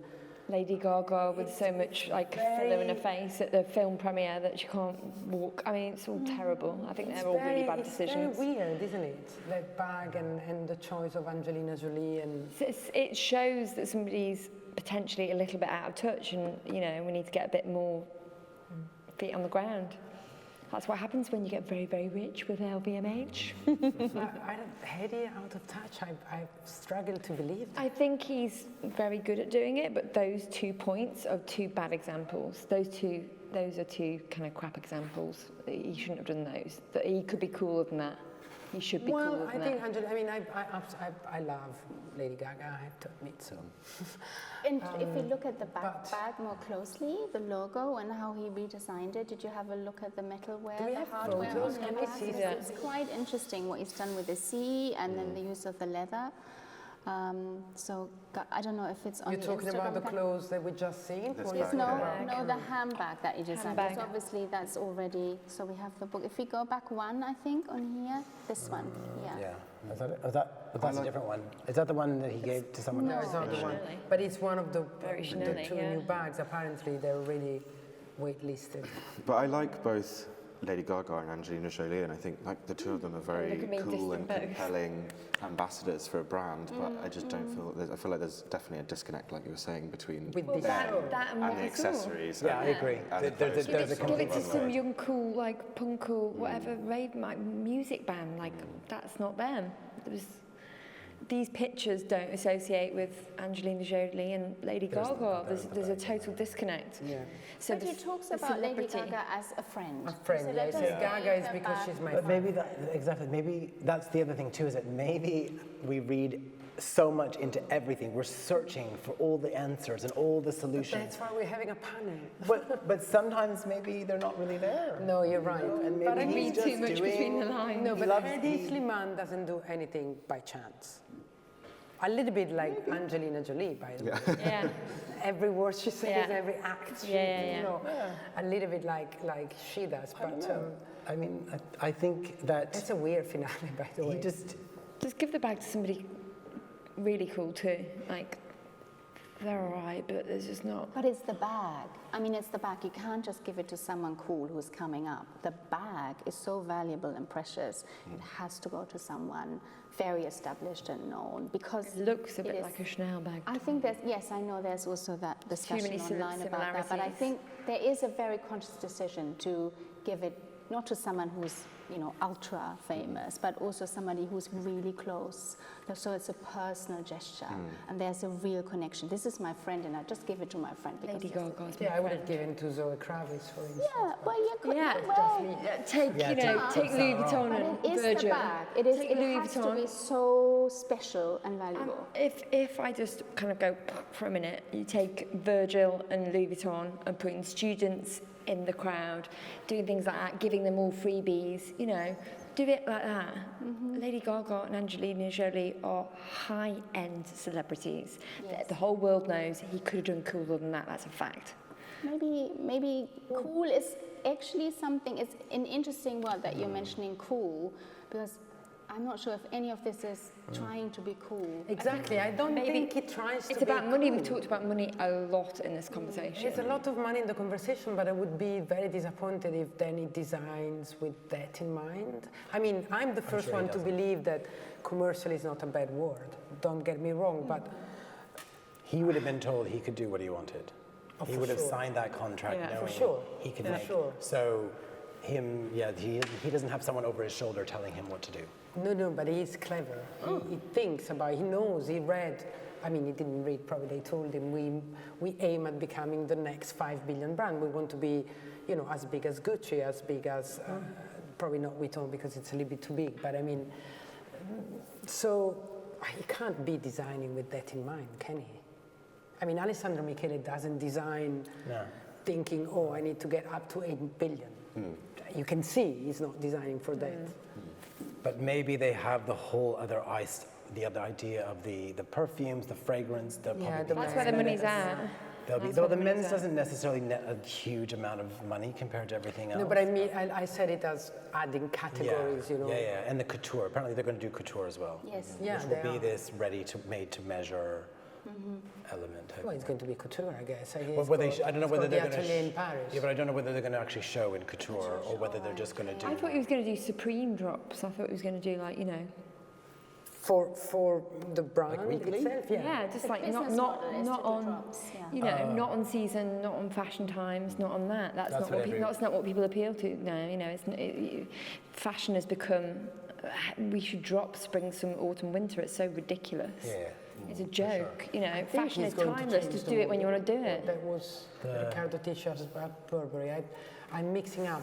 Lady Gaga with so much filler in her face at the film premiere that she can't walk. I mean, it's all terrible. I think they're all really bad decisions. It's very weird, isn't it? That bag and the choice of Angelina Jolie and. It shows that somebody's potentially a little bit out of touch, and we need to get a bit more feet on the ground. That's what happens when you get very, very rich with LVMH. Heady, out of touch. I struggle to believe that. I think he's very good at doing it, but those 2 points are 2 bad examples. Those are 2 kind of crap examples. He shouldn't have done those. That he could be cooler than that. He should be cooler than that. Well, I think I love Lady Gaga, I have to admit so. And if you look at the bag more closely, the logo and how he redesigned it, did you have a look at the metalware, the hardware on the bag? It's quite interesting what he's done with the C and then the use of the leather. So I don't know if it's on You're talking about the clothes that we just seen? No, the handbag that he designed. So obviously that's already, so we have the book. If we go back one, I think, on here, this one, Yeah. Is that it? That's a different one. Is that the one that he gave to someone else? No, it's not the one. But it's one of the 2 new bags. Apparently, they're already waitlisted. But I like both Lady Gaga and Angelina Jolie, and I think the two of them are very cool and compelling ambassadors for a brand. But I just don't I feel like there's definitely a disconnect, like you were saying, between them and the accessories. Yeah, I agree. There's a give it to some young, cool, punk, cool, whatever rave music band. That's not them. These pictures don't associate with Angelina Jolie and Lady Gaga. There's a total disconnect. Yeah. So but he talks about Lady Gaga as a friend. A friend, yes. Gaga is because she's my friend. Maybe maybe that's the other thing too, is that maybe we read so much into everything. We're searching for all the answers and all the solutions. But that's why we're having a panel. But sometimes maybe they're not really there. No, you're right. And maybe but I read too much between the lines. No, but Hedy Slimane doesn't do anything by chance. A little bit like Angelina Jolie, by the way. Yeah. Every word she says, every act, a little bit like she does. But I think that it's a weird finale, by the way. Just give the bag to somebody really cool too. They're all right, but there's just not. But it's the bag. I mean, it's the bag. You can't just give it to someone cool who's coming up. The bag is so valuable and precious. It has to go to someone very established and known, because it looks a bit like a Chanel bag. I think I know there's also that discussion online about that, but I think there is a very conscious decision to give it not to someone who's ultra famous, but also somebody who's really close. So it's a personal gesture, and there's a real connection. This is my friend, and I just give it to my friend. Lady Gaga's I would have given to Zoe Kravitz, for instance. Yeah, well, you could. Take Louis Vuitton and Virgil. It has to be so special and valuable. If I just kind of go for a minute, you take Virgil and Louis Vuitton and putting students in the crowd, doing things like that, giving them all freebies, do it like that. Lady Gaga and Angelina Jolie are high-end celebrities. Yes. The whole world knows he could have done cooler than that. That's a fact. Maybe cool is actually something. It's an interesting word that you're mentioning, cool, because I'm not sure if any of this is trying to be cool. Exactly, I don't think he tries to It's be about money. cool. We've talked about money a lot in this conversation. There's a lot of money in the conversation, but I would be very disappointed if Danny designs with that in mind. I mean, I'm the first one to believe that commercial is not a bad word. Don't get me wrong, but he would have been told he could do what he wanted. He would have sure. signed that contract knowing he could make. So he doesn't have someone over his shoulder telling him what to do. No, but he's clever. He thinks about it, he knows, he read. I mean, he didn't read, probably they told him, we aim at becoming the next 5 billion brand. We want to be, you know, as big as Gucci, as big as, probably not Vuitton because it's a little bit too big, but I mean, so he can't be designing with that in mind, can he? I mean, Alessandro Michele doesn't design thinking, oh, I need to get up to 8 billion. You can see he's not designing for that. But maybe they have the whole other the other idea of the perfumes, the fragrance, that's where the money's at. Though the men's doesn't necessarily net a huge amount of money compared to everything else. No, but I mean, I said it as adding categories, you know. Yeah, and the couture. Apparently they're going to do couture as well. Yes. Which will be this made to measure element. Well, it's going to be couture, I guess. I don't know whether they're going to in Paris. Yeah, but I don't know whether they're going to actually show in couture or whether they're just going to do. I thought he was going to do Supreme drops. I thought he was going to do like, you know. For the brand itself, Yeah, just like not on drops, you know, not on season, not on fashion times, not on that. That's not what people appeal to. No, you know, fashion has become. We should drop spring, summer, autumn, winter. It's so ridiculous. Yeah. It's a joke, Sure. you know. Fashion is timeless. Just do it when you want to do it. That was the Ricardo t-shirts about Burberry. I'm mixing up.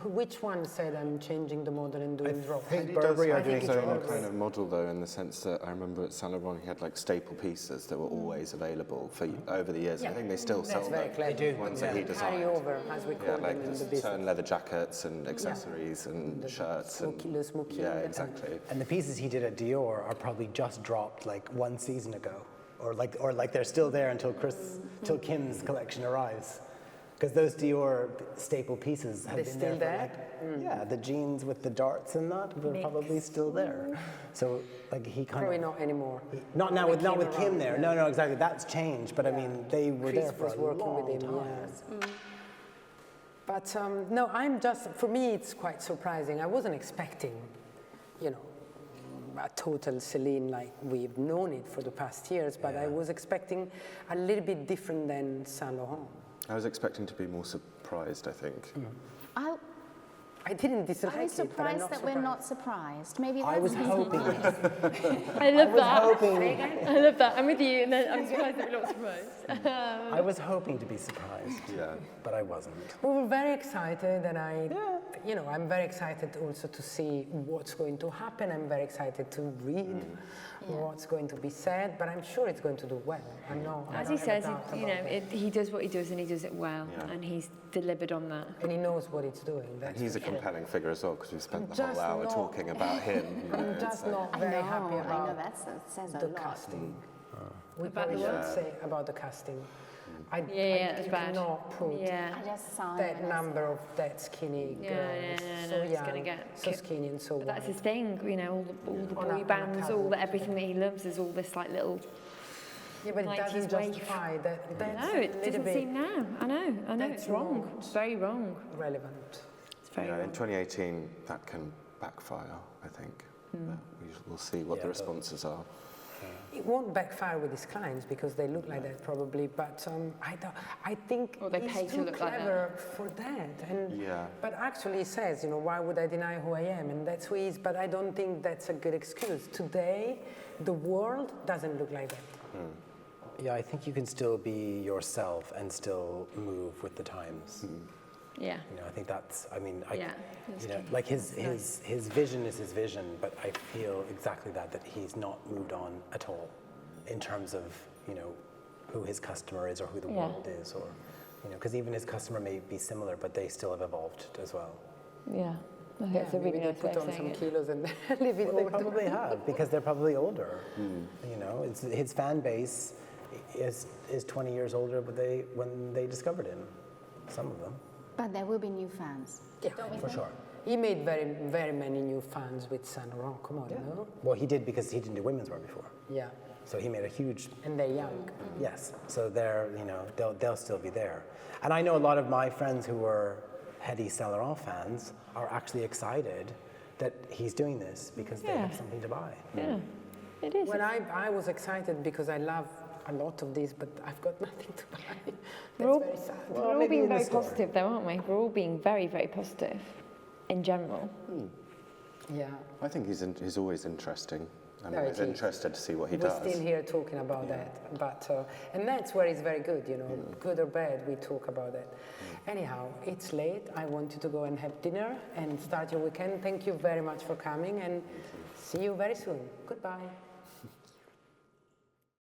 Which one said I'm changing the model and doing drops? I think Burberry are doing his own kind of model though, in the sense that I remember at Saint Laurent he had like staple pieces that were always available for over the years. I think they still sell them. They do. Ones that he designed. Carry over, as we call like them in the certain business. leather jackets and accessories and shirts the smoking. yeah, exactly. And the pieces he did at Dior are probably just dropped like 1 season ago, or like they're still there until till Kim's collection arrives. Because those Dior staple pieces have been still there. Yeah, the jeans with the darts and that were probably still there. So like he kind Probably of not anymore. not with Kim there. No, exactly. That's changed. But I mean, they were Chris there for was a working long with him. time. Yes. But no, for me, it's quite surprising. I wasn't expecting, you know, a total Celine like we've known it for the past years. But I was expecting a little bit different than Saint Laurent. I was expecting to be more surprised, I think. I didn't dislike I was it, but I'm surprised not that surprised. we're not surprised. Maybe I that's was hoping. I love that. hoping. I love that. I'm with you, and then I'm surprised that we're not surprised. I was hoping to be surprised. Yeah. But I wasn't. We were very excited, and I'm very excited also to see what's going to happen. I'm very excited to read what's going to be said, but I'm sure it's going to do well. As he says, he does what he does, and he does it well, and he's delivered on that. And he knows what he's doing. And he's a compelling figure as well, because we've spent the whole hour talking about him. I'm just not very happy about that says a the lot. casting. We probably should say about the casting. I it's bad. cannot put I just saw that number of that skinny girls, so young, so skinny and so But that's white. his thing, you know, all the boy bands, everything that he loves is all this like little. Yeah, but it 90s doesn't wave. justify that. That's No, it a little doesn't bit seem now. I know, That's it's wrong. not It's very wrong. relevant. It's very In wrong. 2018, that can backfire, I think. But we'll see what the responses are. It won't backfire with his clients because they look like that probably, but I think Or they pay he's to too look like that. clever for that. And but actually he says, you know, why would I deny who I am? And that's who he is, but I don't think that's a good excuse. Today, the world doesn't look like that. Yeah, I think you can still be yourself and still move with the times. Yeah. You know, I think that's. I mean, that's know, like his vision is his vision, but I feel exactly that he's not moved on at all, in terms of who his customer is or who the world is, or because even his customer may be similar, but they still have evolved as well. Yeah. I think it's a really Maybe nice they way put of on saying some it. kilos and live it Well, they probably have, because they're probably older. You know, it's his fan base is 20 years older, but when they discovered him, some of them. But there will be new fans. Yeah, don't we For think? sure. He made very many new fans with Saint Laurent. Come on, no? Well, he did because he didn't do womenswear before. Yeah. So he made a huge. And they're young. Yes. So they're, you know, they'll still be there. And I know a lot of my friends who were heady Saint Laurent fans are actually excited that he's doing this because they have something to buy. Yeah, it is. Well, I was excited because I love a lot of these, but I've got nothing to buy. That's very sad. We're all being very positive though, aren't we? We're all being very, very positive in general. Yeah. I think he's always interesting. I'm No, always interested to see what he does. We're still here talking about that, but and that's where it's very good, you know, good or bad, we talk about it. Anyhow, it's late. I want you to go and have dinner and start your weekend. Thank you very much for coming, and see you very soon. Goodbye.